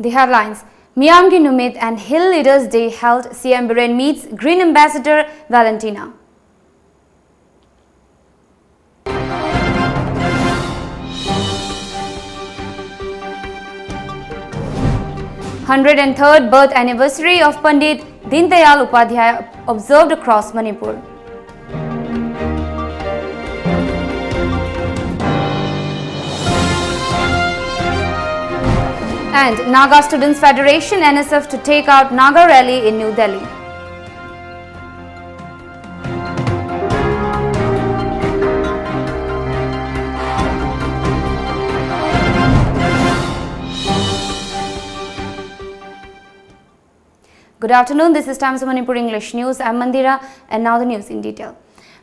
The headlines: Miyamgi Numit and Hill Leaders Day held. CM Biren meets Green Ambassador Valentina. "103rd birth anniversary of Pandit Deendayal Upadhyaya observed across Manipur. And Naga Students Federation NSF to take out Naga rally in New Delhi. Good afternoon, this is Times of Manipur English News. I'm Mandira, and now the news in detail.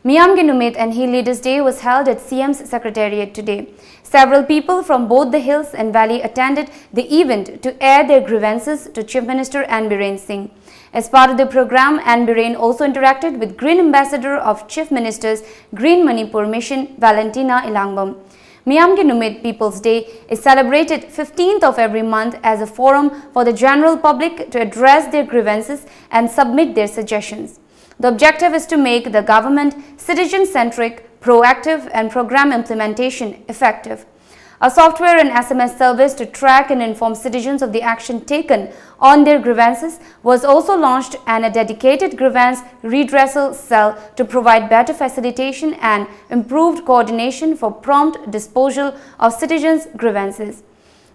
Miyamgi Numit and Hill Leaders Day was held at CM's Secretariat today. Several people from both the hills and valley attended the event to air their grievances to Chief Minister N. Biren Singh. As part of the program, N. Biren also interacted with Green Ambassador of Chief Minister's Green Manipur Mission, Valentina Ilangbam. Miyamgi Numit People's Day is celebrated 15th of every month as a forum for the general public to address their grievances and submit their suggestions. The objective is to make the government citizen-centric, proactive and program implementation effective. A software and SMS service to track and inform citizens of the action taken on their grievances was also launched, and a dedicated grievance redressal cell to provide better facilitation and improved coordination for prompt disposal of citizens' grievances.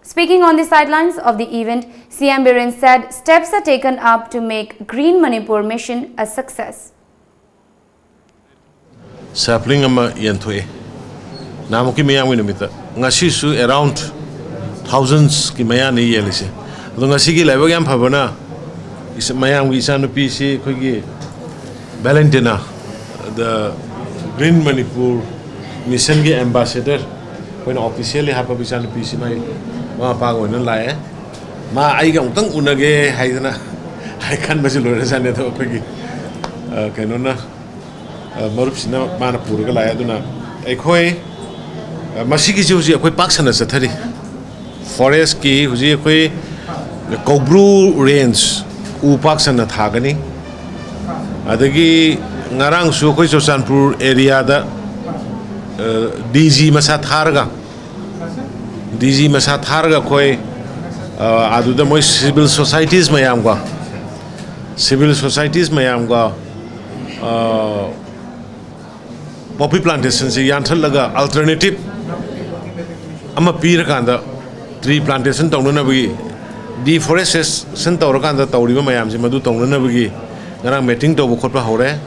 Speaking on the sidelines of the event, CM Biren said steps are taken up to make Green Manipur mission a success. Sapling ama yentue. Namuki Miyamgi Numita. Ngasi su around thousands ki maya ni yelise. Ado ngasi ki level yam phabana. Is Miyamgi isanu PC kogi Valentina, the Green Manipur mission ki ambassador. When officially hapa bisanu PC mai ma pagwan lai ma ai gang tang unage haidana hai kan basi lore sane to kogi kanona marup sina mana purga lai aduna ekhoi masigi juji akoi paksana sathari forest ki huji akoi Kobru range u paksana thagani adagi ngarang su akoi Chosanpur area da DG masa tharga koi adu da moi civil societies mayam ga poppy plantation se yanthal laga alternative ama pir kanda tree plantation tawna bi deforestation tawra kanda tawriba mayam se madu tawna bi ngarang meeting to khotpa hore.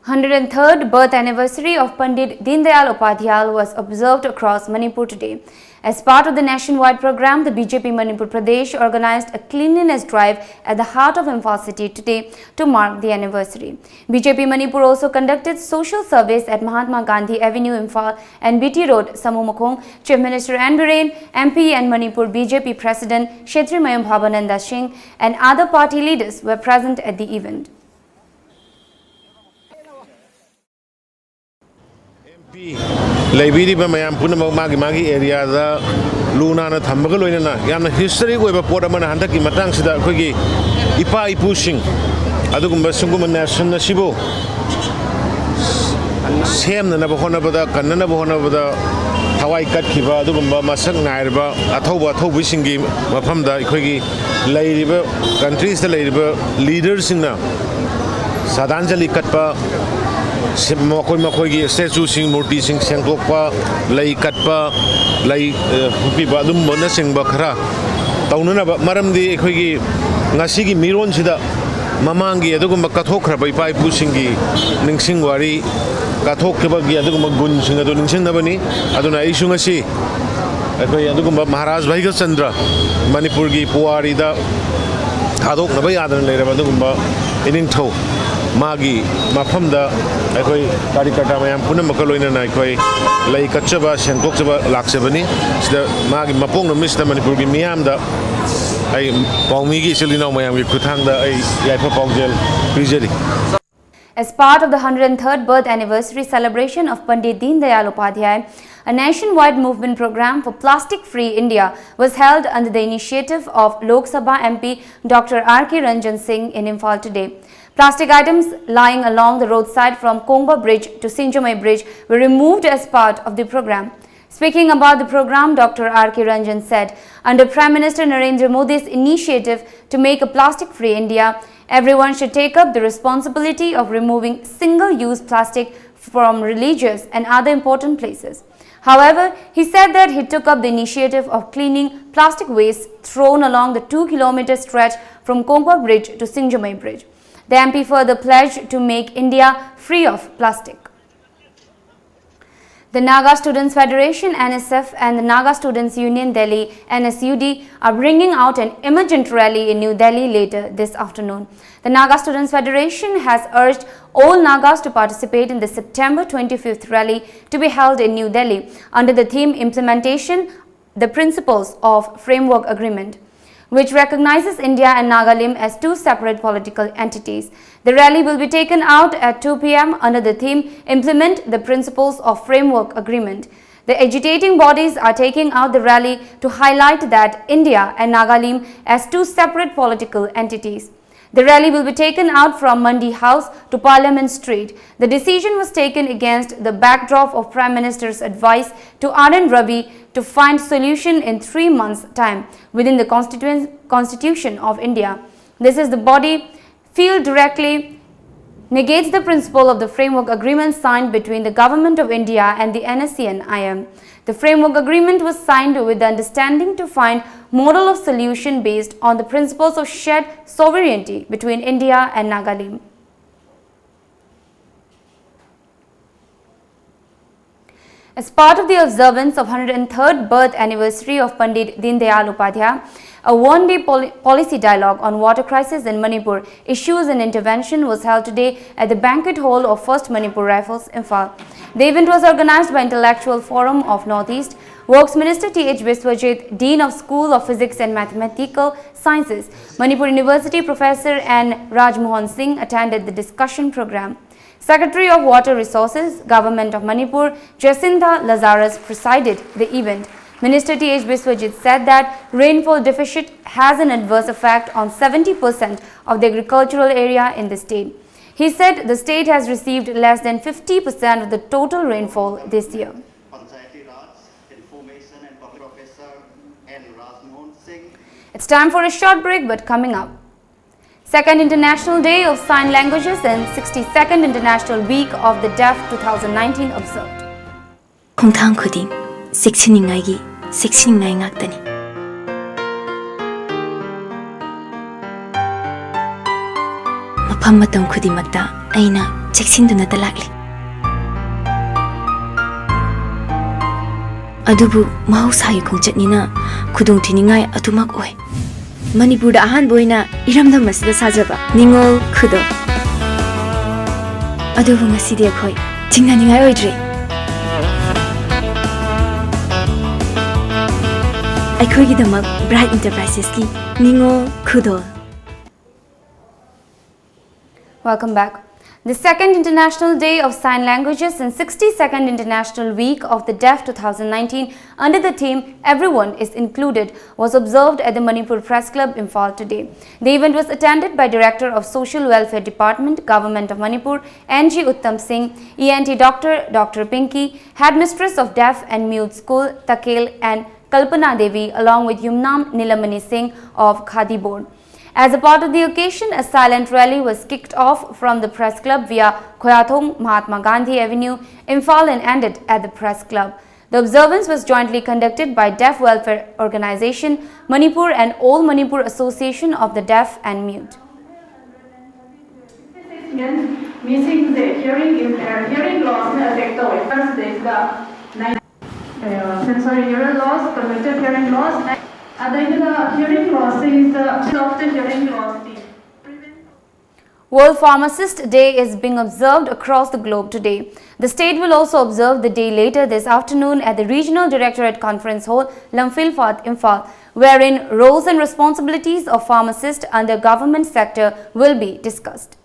103rd birth anniversary of Pandit Deendayal Upadhyaya was observed across Manipur today. As part of the nationwide program, the BJP Manipur Pradesh organized a cleanliness drive at the heart of Imphal city today to mark the anniversary. BJP Manipur also conducted social service at Mahatma Gandhi Avenue, Imphal and BT Road, Samumakong. Chief Minister N. Biren, MP and Manipur BJP President Shetri Mayam Bhabananda Singh and other party leaders were present at the event. Laibiri ba mayam puna magi area da luna na thambaga loina yamna history go ba port amana handa ki matang sida khogi ipa ipusing adugumba sungum nation na sibo sem na ba hona ba da kanna ba hona ba da thawai kat khiba adugumba masak nairba athobu singi mafam da khogi lairiba countries da lairiba leaders singna sadanjali katpa Makoi statue sing murti sing sengkokpa lai katpa lai hupi ba dum mona sing ba khara taununa ba maramdi ekhoi ngasi gi miron sida mamangi adugum kathokra ba ipai pu singi ningsing wari kathokba gi adugum gun sing adu ningsing na bani aduna isu ngasi ekhoi adugum Maharaj Bhaigal Chandra Manipur gi puari da thadok na ba yadan leira ba adugum ining tho magi mafamda ekoi karikata mayam puna makaloina na ekoi lai kachaba sengkokchaba laksabani sida magi mapong no mista Manipur gi miam da ai paumi gi selina mayam gi kuthang da ai yaipa paungjel prijeri. As part of the 103rd birth anniversary celebration of Pandit Deen Dayal Upadhyay, a nationwide movement program for plastic-free India was held under the initiative of Lok Sabha MP Dr. R.K. Ranjan Singh in Imphal today. Plastic items lying along the roadside from Kongba Bridge to Sinjamai Bridge were removed as part of the program. Speaking about the program, Dr. R.K. Ranjan said, under Prime Minister Narendra Modi's initiative to make a plastic-free India, everyone should take up the responsibility of removing single-use plastic from religious and other important places. However, he said that he took up the initiative of cleaning plastic waste thrown along the 2-kilometer stretch from Kongwa Bridge to Sinjamai Bridge. The MP further pledged to make India free of plastic. The Naga Students Federation NSF and the Naga Students Union Delhi NSUD are bringing out an emergent rally in New Delhi later this afternoon. The Naga Students Federation has urged all Nagas to participate in the September 25th rally to be held in New Delhi under the theme Implementation the Principles of Framework Agreement, which recognizes India and Nagalim as two separate political entities. The rally will be taken out at 2 p.m. under the theme Implement the Principles of Framework Agreement. The agitating bodies are taking out the rally to highlight that India and Nagalim as two separate political entities. The rally will be taken out from Mandi House to Parliament Street. The decision was taken against the backdrop of Prime Minister's advice to RN Ravi to find solution in 3 months' time within the Constitution of India. This is the body feel directly negates the principle of the framework agreement signed between the Government of India and the NSC and IM. The framework agreement was signed with the understanding to find model of solution based on the principles of shared sovereignty between India and Nagalim. As part of the observance of 103rd birth anniversary of Pandit Deen Dayal Upadhyay, a one-day policy dialogue on water crisis in Manipur, issues and intervention was held today at the banquet hall of 1st Manipur Rifles, Imphal. The event was organized by Intellectual Forum of Northeast. Works Minister T.H. Biswajit, Dean of School of Physics and Mathematical Sciences, Manipur University Professor N. Rajmohan Singh attended the discussion program. Secretary of Water Resources, Government of Manipur, Jacinta Lazarus presided the event. Minister T.H. Biswajit said that rainfall deficit has an adverse effect on 70% of the agricultural area in the state. He said the state has received less than 50% of the total rainfall this year. It's time for a short break, but coming up. Second International Day of Sign Languages and 62nd International Week of the Deaf 2019 observed. Khongthang khuding siksingai ngaktani. Mafam matam khudimakta aina cheksinduna talakli. Adubu mahausayi khongchatnina khudong thiningai atumak oi. Manipur da ahan boina iramdam masida sajaba ningol khudo. Adubu ngasidi akhoi chingnaningai oidre. Aikhoigidamak Bright Enterprises ki ningol khudo. Welcome back. The Second International Day of Sign Languages and 62nd International Week of the Deaf 2019 under the theme Everyone is Included was observed at the Manipur Press Club, Imphal today. The event was attended by Director of Social Welfare Department, Government of Manipur, N.G. Uttam Singh, ENT Doctor, Dr. Pinky, Headmistress of Deaf and Mute School, Takel and Kalpana Devi, along with Yumnam Nilamani Singh of Khadi Board. As a part of the occasion, a silent rally was kicked off from the Press Club via Khoyathong Mahatma Gandhi Avenue, Imphal, and ended at the Press Club. The observance was jointly conducted by Deaf Welfare Organization, Manipur and All Manipur Association of the Deaf and Mute. Missing the hearing loss affect first there is the sensory hearing loss, cognitive hearing loss. The hearing loss is the hearing loss. World Pharmacist Day is being observed across the globe today. The state will also observe the day later this afternoon at the Regional Directorate Conference Hall, Lamphilphat, Imphal, wherein roles and responsibilities of pharmacists under government sector will be discussed.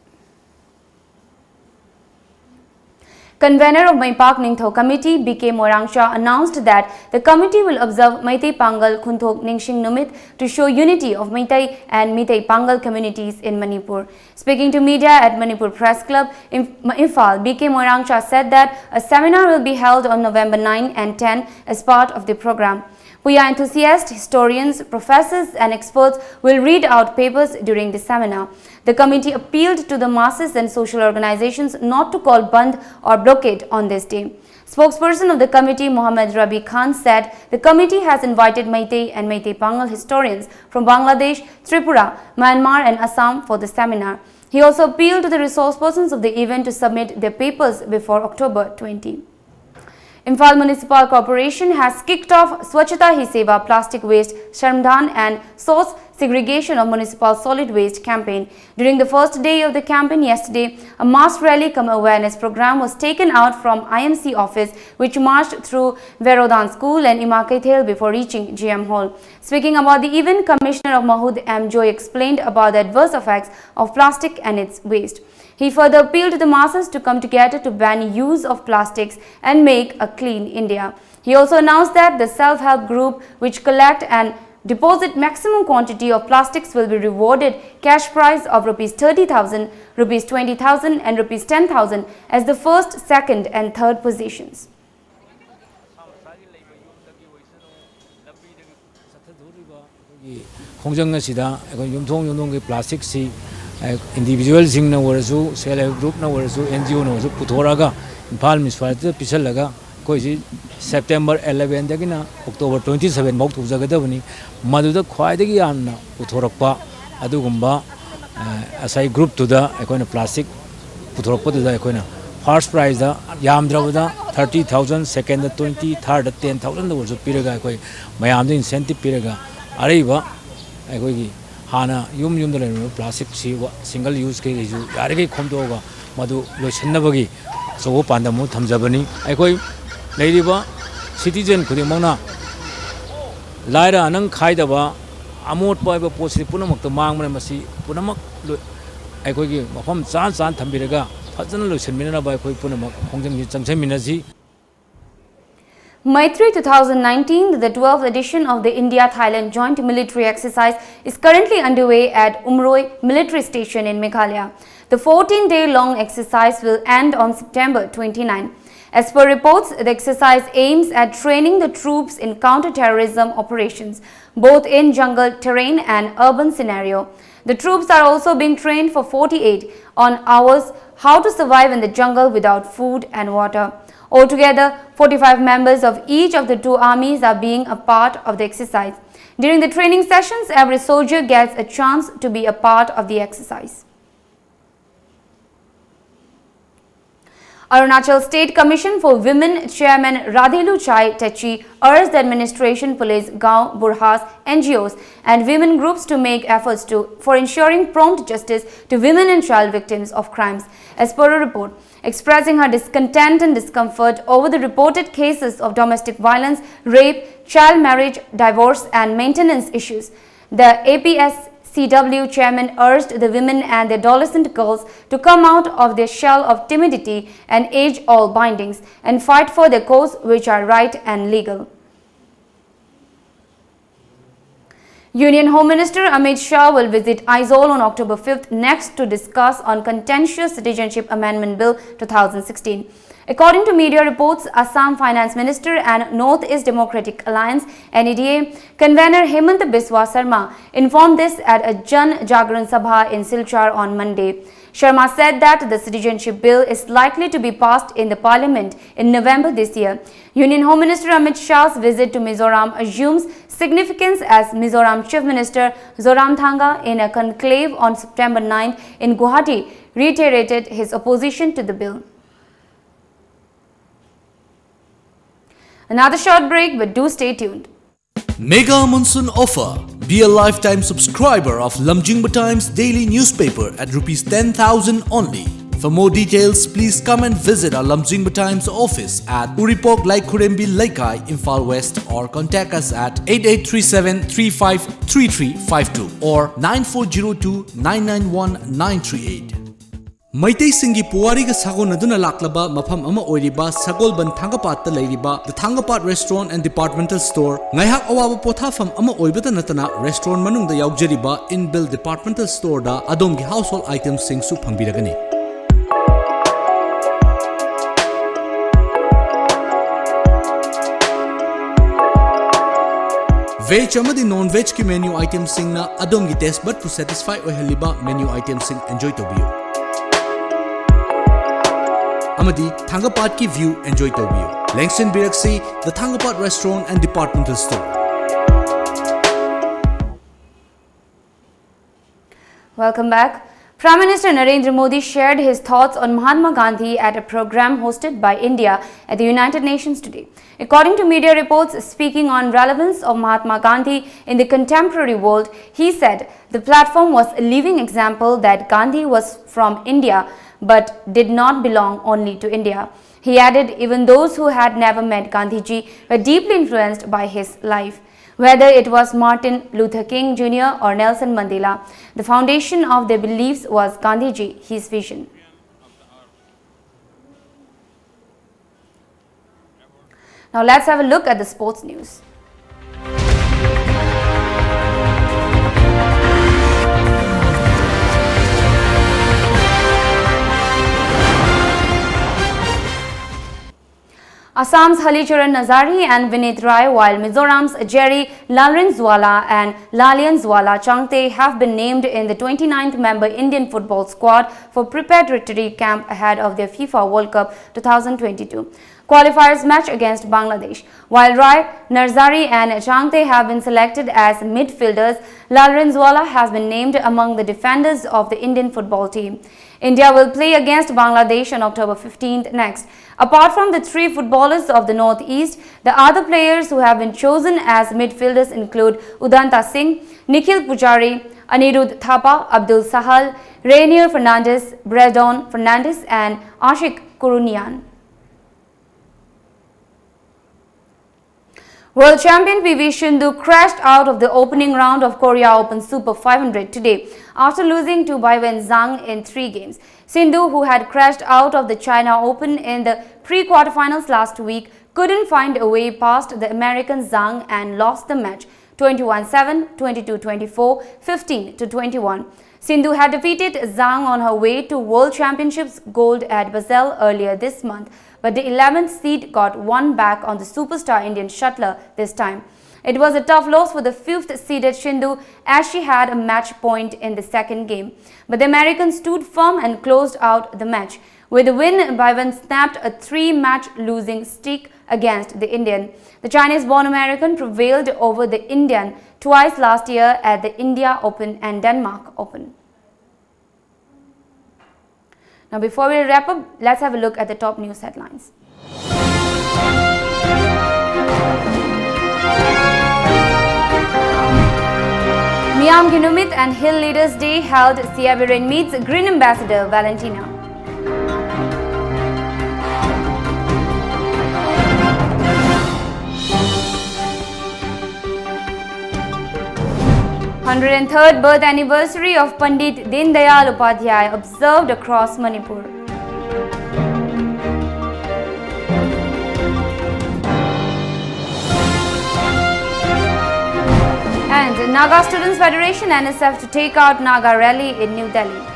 Convener of Maipak Ningtho Committee, B.K. Moirangsha, announced that the committee will observe Meitei Pangal Khunthok Ningsing Numit to show unity of Meitei and Meitei Pangal communities in Manipur. Speaking to media at Manipur Press Club, Imphal, B.K. Moirangsha said that a seminar will be held on November 9 and 10 as part of the program. Puya enthusiasts, historians, professors and experts will read out papers during the seminar. The committee appealed to the masses and social organizations not to call band or blockade on this day. Spokesperson of the committee, Mohammed Rabi Khan, said the committee has invited Meitei and Meitei Pangal historians from Bangladesh, Tripura, Myanmar and Assam for the seminar. He also appealed to the resource persons of the event to submit their papers before October 20. Imphal Municipal Corporation has kicked off Swachhata Hi Seva plastic waste Shramdhan and source segregation of municipal solid waste campaign. During the first day of the campaign yesterday, a mass rally cum awareness program was taken out from IMC office, which marched through Verodan School and Imakaithel before reaching GM Hall. Speaking about the event, Commissioner of Mahood M. Joy explained about the adverse effects of plastic and its waste. He further appealed to the masses to come together to ban use of plastics and make a clean India. He also announced that the self-help group which collect and deposit maximum quantity of plastics will be rewarded cash prize of Rs 30,000, Rs 20,000 and Rs 10,000 as the first, second and third positions. Individual sing na warasu, self group na warasu, NGO na warasu, putoraga, Imphal municipality pisalaga, koi September 11 dagina October 27 bok thujagada maduda khwaidagi yamna puthorakpa adugumba asai group to the ekona plastic puthorakpa to the ekona first prize da yamdravada 30,000, second 20, third 10,000 da warasu piraga koi mayam da incentive piraga araiba ekoi Hana yum the plastic single use ke yarige khomdoga madu loisannabagi so pandamu thamjabani aikoi leiriba citizen khudimangna laira anang khaidaba amot paiba posi punamak to mangmane masi punamak aikoi gi mafam chan thambiraga fajana loisanmina ba aikoi punamak khongjang ni changsaminasi. Maitri 2019, the 12th edition of the India-Thailand Joint Military Exercise is currently underway at Umroi Military Station in Meghalaya. The 14-day-long exercise will end on September 29. As per reports, the exercise aims at training the troops in counter-terrorism operations, both in jungle terrain and urban scenario. The troops are also being trained for 48 hours how to survive in the jungle without food and water. Altogether, 45 members of each of the two armies are being a part of the exercise. During the training sessions, every soldier gets a chance to be a part of the exercise. Arunachal State Commission for Women Chairman Radhelu Chai Techi urged the administration, police, Gaon, Burhas, NGOs and women groups to make efforts for ensuring prompt justice to women and child victims of crimes. As per a report, expressing her discontent and discomfort over the reported cases of domestic violence, rape, child marriage, divorce and maintenance issues, the APSCW chairman urged the women and the adolescent girls to come out of their shell of timidity and age-old bindings and fight for their cause, which are right and legal. Union Home Minister Amit Shah will visit Aizawl on October 5th next to discuss on contentious Citizenship Amendment Bill 2016. According to media reports, Assam Finance Minister and North East Democratic Alliance (NEDA) convener Hemant Biswa Sarma informed this at a Jan Jagran Sabha in Silchar on Monday. Sharma said that the citizenship bill is likely to be passed in the parliament in November this year. Union Home Minister Amit Shah's visit to Mizoram assumes significance as Mizoram Chief Minister Zoramthanga, in a conclave on September 9 in Guwahati, reiterated his opposition to the bill. Another short break, but do stay tuned. Mega Monsoon Offer. Be a lifetime subscriber of lamjingbatomtv daily newspaper at ₹10,000 only. For more details, please come and visit our lamjingbatomtv office at Uripok Laikurembi Laikai, Imphal West, or contact us at 8837353352 or 9402 991 938. Maitei Singi Puariga Sagonaduna Laklaba Mafam Ama Oiriba Sagolban Tangapat Lairiba The Tangapat Restaurant and Departmental Store Ngaihak Awaba Pothafam Ama Oibata Natana Restaurant Manung da Yaujariba Inbuilt Departmental Store da Adomgi Household Items Singsu Pangbiragani Veg amadi non-veg ki menu items sing na adongi taste bud to satisfy oihaliba menu items sing enjoy to view. Amadi Tangapat ki view enjoy to view. Langston Biraksi, the Tangapat Restaurant and Departmental Store. Welcome back. Prime Minister Narendra Modi shared his thoughts on Mahatma Gandhi at a program hosted by India at the United Nations today. According to media reports, speaking on relevance of Mahatma Gandhi in the contemporary world, he said the platform was a living example that Gandhi was from India but did not belong only to India. He added even those who had never met Gandhiji were deeply influenced by his life. Whether it was Martin Luther King Jr. or Nelson Mandela, the foundation of their beliefs was Gandhiji, his vision. Now let's have a look at the sports news. Assam's Halicharan Nazari and Vinit Rai, while Mizoram's Jerry Lalrinzwala and Lalianzwala Changte have been named in the 29th member Indian football squad for preparatory camp ahead of their FIFA World Cup 2022 qualifiers match against Bangladesh. While Rai, Nazari and Changte have been selected as midfielders, Lalrinzwala has been named among the defenders of the Indian football team. India will play against Bangladesh on October 15th next. Apart from the three footballers of the Northeast, the other players who have been chosen as midfielders include Udanta Singh, Nikhil Pujari, Anirudh Thapa, Abdul Sahal, Rainier Fernandez, Bredon Fernandez and Ashik Kurunian. World champion PV Sindhu crashed out of the opening round of Korea Open Super 500 today after losing to Baiwen Zhang in 3 games. Sindhu, who had crashed out of the China Open in the pre-quarterfinals last week, couldn't find a way past the American Zhang and lost the match 21-7, 22-24, 15-21. Sindhu had defeated Zhang on her way to World Championships gold at Basel earlier this month, but the 11th seed got one back on the superstar Indian shuttler this time. It was a tough loss for the 5th seeded Sindhu as she had a match point in the second game. But the American stood firm and closed out the match. With the win, Baiwen snapped a 3-match losing streak against the Indian. The Chinese-born American prevailed over the Indian twice last year at the India Open and Denmark Open. Now before we wrap up, let's have a look at the top news headlines. Miam Ginumit and Hill Leaders Day held. Siabirin meets Green Ambassador Valentina. th birth anniversary of Pandit Dindayal Upadhyay observed across Manipur. And Naga Students Federation NSF to take out Naga rally in New Delhi.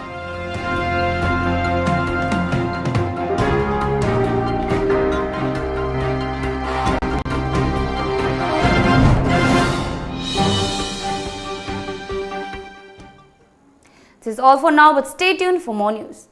This is all for now, but stay tuned for more news.